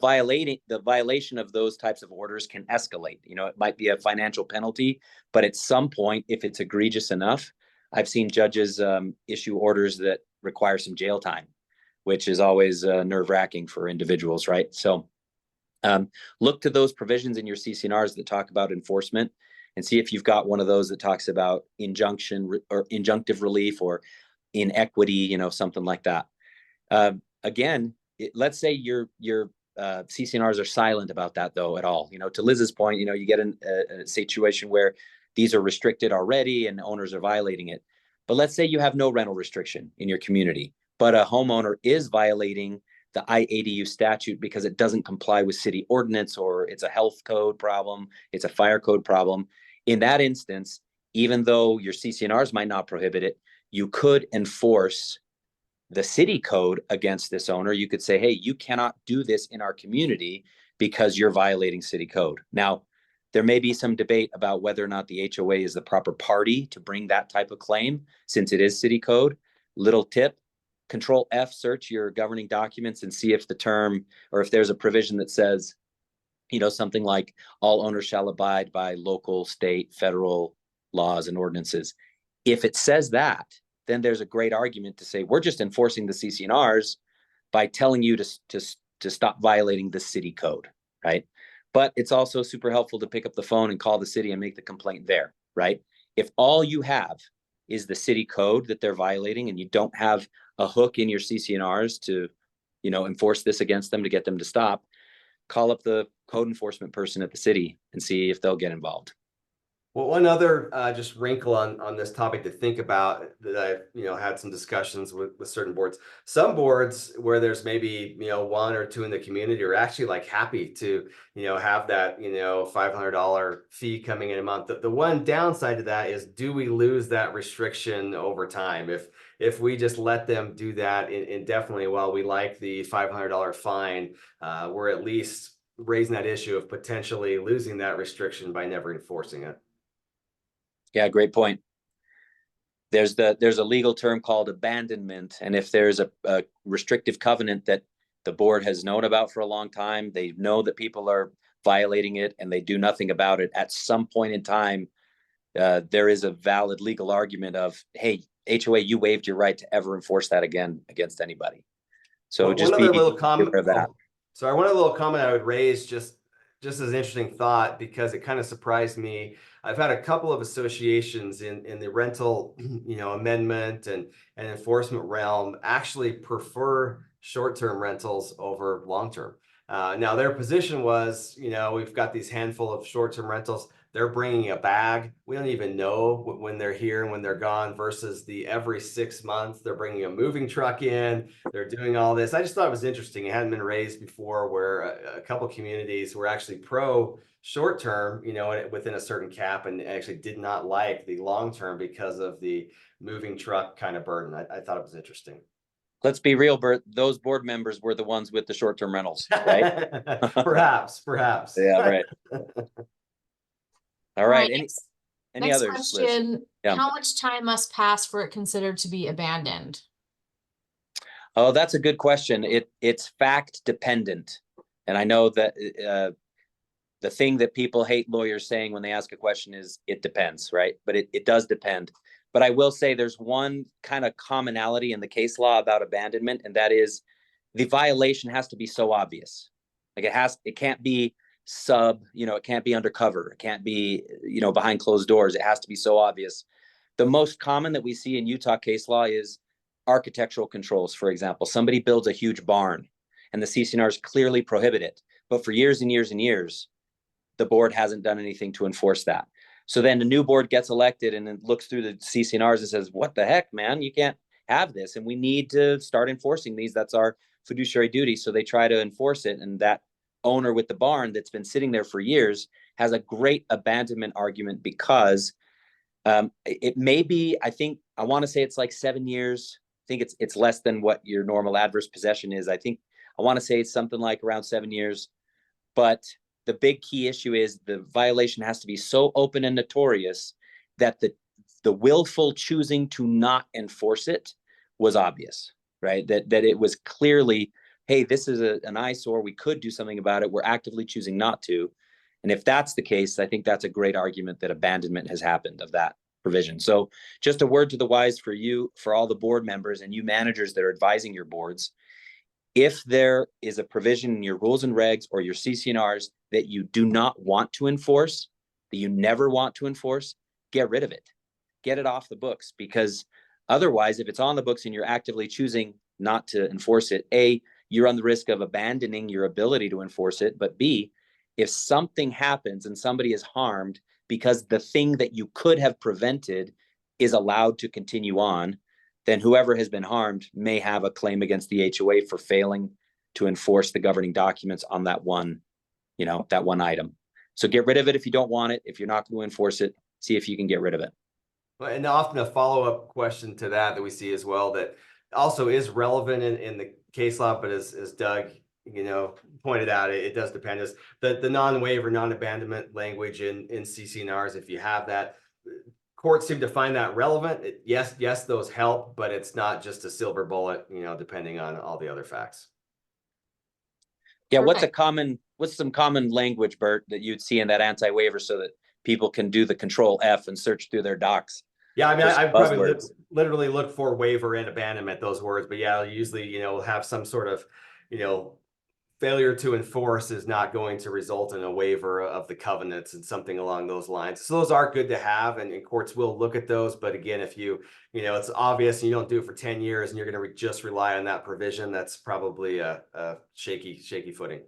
violation of those types of orders can escalate. It might be a financial penalty, but at some point, if it's egregious enough, I've seen judges issue orders that require some jail time, which is always nerve-wracking for individuals, right? So look to those provisions in your CCNRs that talk about enforcement, and see if you've got one of those that talks about injunction or injunctive relief or inequity, something like that. Again, let's say your CCNRs are silent about that though at all. To Liz's point, you get in a situation where these are restricted already and owners are violating it. But let's say you have no rental restriction in your community, but a homeowner is violating the IADU statute because it doesn't comply with city ordinance, or it's a health code problem, it's a fire code problem. In that instance, even though your CCNRs might not prohibit it, you could enforce the city code against this owner. You could say, hey, you cannot do this in our community because you're violating city code. Now, there may be some debate about whether or not the HOA is the proper party to bring that type of claim, since it is city code. Little tip, Control F, search your governing documents and see if the term, or if there's a provision that says, something like all owners shall abide by local, state, federal laws and ordinances. If it says that, then there's a great argument to say, we're just enforcing the CCNRs by telling you to stop violating the city code, right? But it's also super helpful to pick up the phone and call the city and make the complaint there, right? If all you have is the city code that they're violating, and you don't have a hook in your CCNRs to, enforce this against them to get them to stop, call up the code enforcement person at the city and see if they'll get involved. Well, one other just wrinkle on this topic to think about that I've had some discussions with certain boards. Some boards where there's maybe one or two in the community are actually like happy to have that $500 fee coming in a month. The one downside to that is, do we lose that restriction over time if we just let them do that indefinitely? While we like the $500 fine, we're at least raising that issue of potentially losing that restriction by never enforcing it. Yeah, great point. There's a legal term called abandonment. And if there's a restrictive covenant that the board has known about for a long time, they know that people are violating it and they do nothing about it, at some point in time, there is a valid legal argument of, hey, HOA, you waived your right to ever enforce that again against anybody. So One just other be little aware comment. of that. Sorry, one other little comment I would raise, just as an interesting thought, because it kind of surprised me. I've had a couple of associations in the rental, amendment and enforcement realm actually prefer short-term rentals over long-term. Now their position was, we've got these handful of short-term rentals. They're bringing a bag. We don't even know when they're here and when they're gone, versus the every 6 months, they're bringing a moving truck in. They're doing all this. I just thought it was interesting. It hadn't been raised before, where a couple communities were actually pro short-term, within a certain cap, and actually did not like the long-term because of the moving truck kind of burden. I thought it was interesting. Let's be real, Bert. Those board members were the ones with the short-term rentals, right? Perhaps. Yeah, right. All right. Any Next others, Liz? question, Yeah. how much time must pass for it considered to be abandoned? Oh, that's a good question. It's fact dependent. And I know that the thing that people hate lawyers saying when they ask a question is it depends, right? But it does depend. But I will say there's one kind of commonality in the case law about abandonment, and that is the violation has to be so obvious. Like it can't be it can't be undercover. It can't be, behind closed doors. It has to be so obvious. The most common that we see in Utah case law is architectural controls. For example, somebody builds a huge barn and the CCNRs clearly prohibit it. But for years and years and years, the board hasn't done anything to enforce that. So then the new board gets elected and then looks through the CCNRs and says, what the heck, man, you can't have this. And we need to start enforcing these. That's our fiduciary duty. So they try to enforce it. And that owner with the barn that's been sitting there for years has a great abandonment argument, because it may be, I want to say it's like 7 years. I think it's less than what your normal adverse possession is. I want to say it's something like around 7 years. But the big key issue is the violation has to be so open and notorious that the willful choosing to not enforce it was obvious, right? That it was clearly, hey, this is an eyesore. We could do something about it. We're actively choosing not to. And if that's the case, I think that's a great argument that abandonment has happened of that provision. So just a word to the wise for you, for all the board members and you managers that are advising your boards. If there is a provision in your rules and regs or your CCNRs that you do not want to enforce, that you never want to enforce, get rid of it. Get it off the books, because otherwise, if it's on the books and you're actively choosing not to enforce it, A, you run the risk of abandoning your ability to enforce it. But B, if something happens and somebody is harmed because the thing that you could have prevented is allowed to continue on, then whoever has been harmed may have a claim against the HOA for failing to enforce the governing documents on that one item. So get rid of it if you don't want it. If you're not going to enforce it, see if you can get rid of it. And often a follow-up question to that we see as well, that also is relevant in the case law, but as Doug, pointed out, it does depend. Is the non-waiver, non-abandonment language in CCNRs, if you have that, courts seem to find that relevant. Yes, those help, but it's not just a silver bullet, depending on all the other facts. Yeah, Perfect. what's some common language, Bert, that you'd see in that anti-waiver so that people can do the Control F and search through their docs? Yeah, I mean, I probably literally look for waiver and abandonment, those words, but yeah, usually, have some sort of, failure to enforce is not going to result in a waiver of the covenants and something along those lines. So those are good to have, and courts will look at those. But again, if it's obvious and you don't do it for 10 years and you're going to just rely on that provision, that's probably a shaky footing.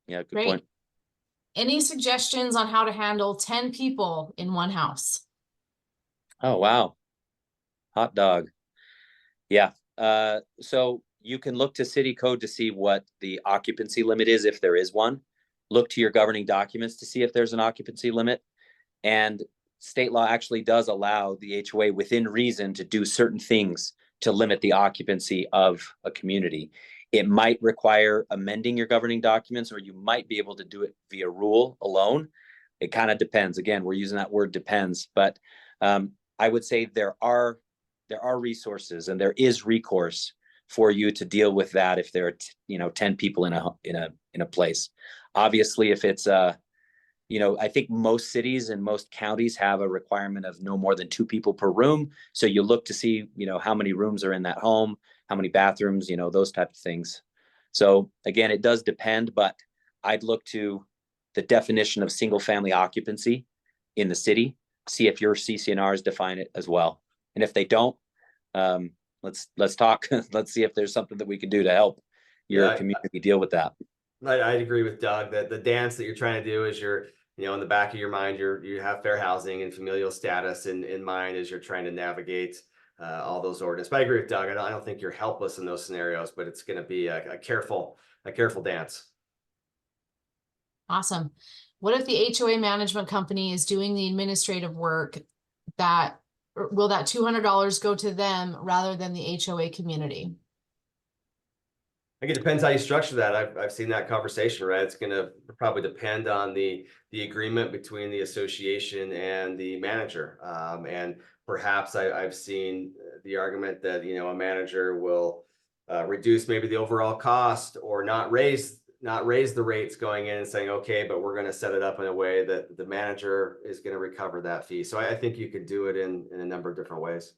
Yeah, good Great. point. Any suggestions on how to handle 10 people in one house? Oh, wow. Hot dog. Yeah. So you can look to city code to see what the occupancy limit is, if there is one. Look to your governing documents to see if there's an occupancy limit. And state law actually does allow the HOA within reason to do certain things to limit the occupancy of a community. It might require amending your governing documents, or you might be able to do it via rule alone. It kind of depends. Again, we're using that word depends, but I would say there are resources and there is recourse for you to deal with that if there are 10 people in a place. Obviously, if it's I think most cities and most counties have a requirement of no more than 2 people per room. So you look to see, how many rooms are in that home, how many bathrooms, those type of things. So again, it does depend, but I'd look to the definition of single family occupancy in the city, see if your CCNRs define it as well. And if they don't, let's talk. Let's see if there's something that we can do to help your community deal with that. I'd agree with Doug that the dance that you're trying to do is in the back of your mind, you have fair housing and familial status in mind as you're trying to navigate all those ordinances. But I agree with Doug. I don't think you're helpless in those scenarios, but it's going to be a careful dance. Awesome. What if the HOA management company is doing the administrative work? Will that $200 go to them rather than the HOA community? I think it depends how you structure that. I've seen that conversation, right? It's going to probably depend on the agreement between the association and the manager. And perhaps I've seen the argument that, a manager will reduce maybe the overall cost or not raise the rates going in and saying, okay, but we're going to set it up in a way that the manager is going to recover that fee. So I think you could do it in a number of different ways.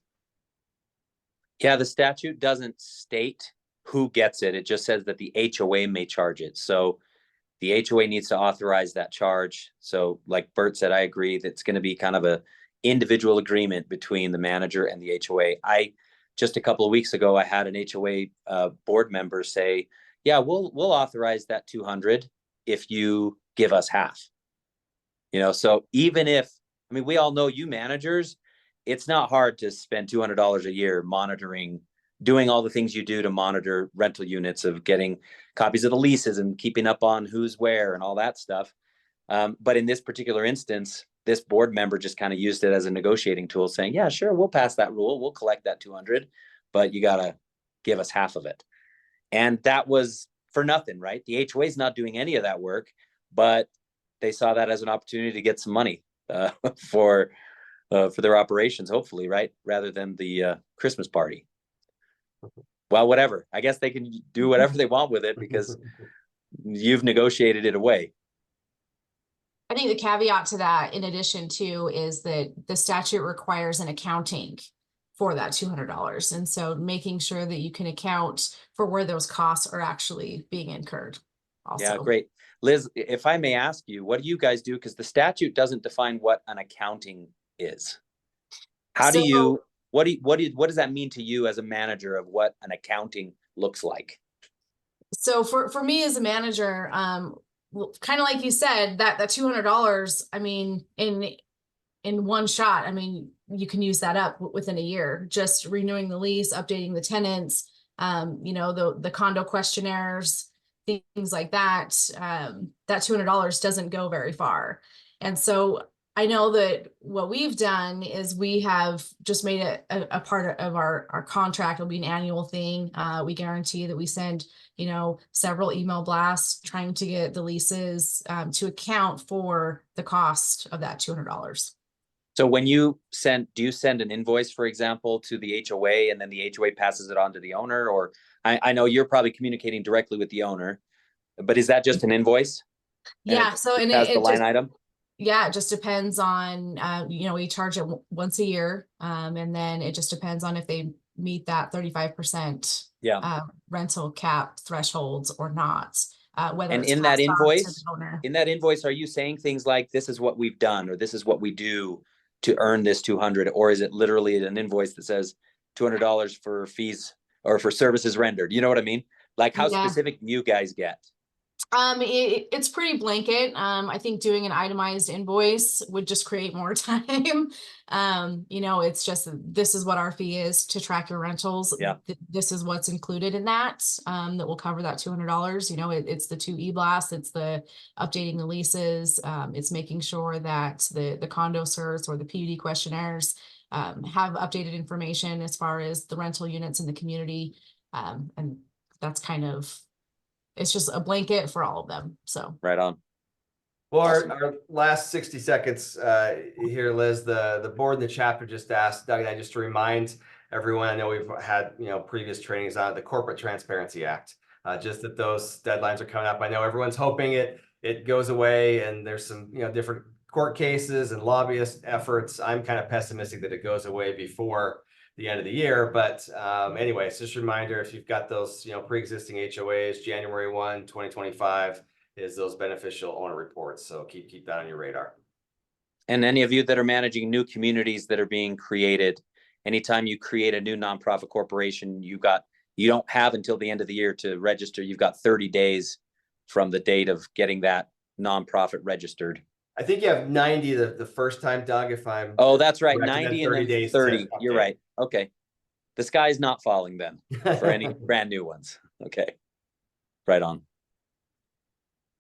Yeah, the statute doesn't state who gets it. It just says that the HOA may charge it. So the HOA needs to authorize that charge. So like Bert said, I agree that it's going to be kind of a individual agreement between the manager and the HOA. Just a couple of weeks ago, I had an HOA board member say, yeah, we'll authorize that 200 if you give us half. So even if, we all know you managers, it's not hard to spend $200 a year monitoring, doing all the things you do to monitor rental units, of getting copies of the leases and keeping up on who's where and all that stuff. But in this particular instance, this board member just kind of used it as a negotiating tool, saying, yeah, sure, we'll pass that rule. We'll collect that 200, but you got to give us half of it. And that was for nothing, right? The HOA is not doing any of that work, but they saw that as an opportunity to get some money for their operations, hopefully, right? Rather than the Christmas party. Well, whatever. I guess they can do whatever they want with it because you've negotiated it away. I think the caveat to that, in addition to, is that the statute requires an accounting for that $200. And so making sure that you can account for where those costs are actually being incurred also. Yeah, great. Liz, if I may ask you, what do you guys do? Because the statute doesn't define what an accounting is. What does that mean to you as a manager of what an accounting looks like? So for me as a manager, kind of like you said, that $200, in one shot, you can use that up within a year, just renewing the lease, updating the tenants, the condo questionnaires, things like that. That $200 doesn't go very far. And so I know that what we've done is we have just made it a part of our contract. It'll be an annual thing. We guarantee that we send, several email blasts trying to get the leases to account for the cost of that $200. So when do you send an invoice, for example, to the HOA and then the HOA passes it on to the owner? Or I know you're probably communicating directly with the owner, but is that just an invoice? Yeah. So it has the line item. Yeah, it just depends on, we charge it once a year. And then it just depends on if they meet that 35% rental cap thresholds or not. Whether and it's in that invoice, are you saying things like, this is what we've done, or this is what we do to earn this 200, or is it literally an invoice that says $200 for fees or for services rendered? You know what I mean? Like, how specific do you guys get? It's pretty blanket. I think doing an itemized invoice would just create more time. It's just, this is what our fee is to track your rentals. Yeah. This is what's included in that will cover that $200. It's the 2 e-blasts, it's the updating the leases, it's making sure that the condo certs or the PUD questionnaires have updated information as far as the rental units in the community. And that's kind of, it's just a blanket for all of them. So right on. Well, Awesome. our last 60 seconds here, Liz, the board and the chapter just asked Doug and I just to remind everyone, I know we've had, previous trainings on the Corporate Transparency Act, just that those deadlines are coming up. I know everyone's hoping it goes away, and there's some, different court cases and lobbyist efforts. I'm kind of pessimistic that it goes away before the end of the year. But anyway, it's just a reminder, if you've got those, pre-existing HOAs, January 1, 2025 is those beneficial owner reports. So keep that on your radar. And any of you that are managing new communities that are being created, anytime you create a new nonprofit corporation, you don't have until the end of the year to register. You've got 30 days from the date of getting that nonprofit registered. I think you have 90 the first time, Doug, if I'm. Oh, that's right. correct, 90 and and then then 30 30. days to You're update. right. Okay. The sky's not falling then for any brand new ones. Okay. Right on.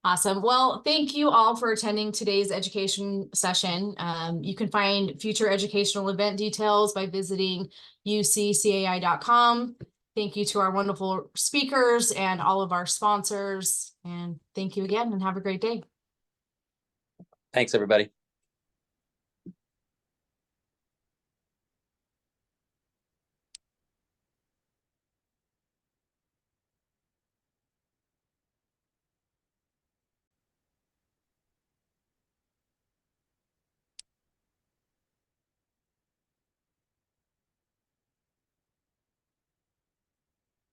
Awesome. Well, thank you all for attending today's education session. You can find future educational event details by visiting uccai.com. Thank you to our wonderful speakers and all of our sponsors. And thank you again, and have a great day. Thanks, everybody.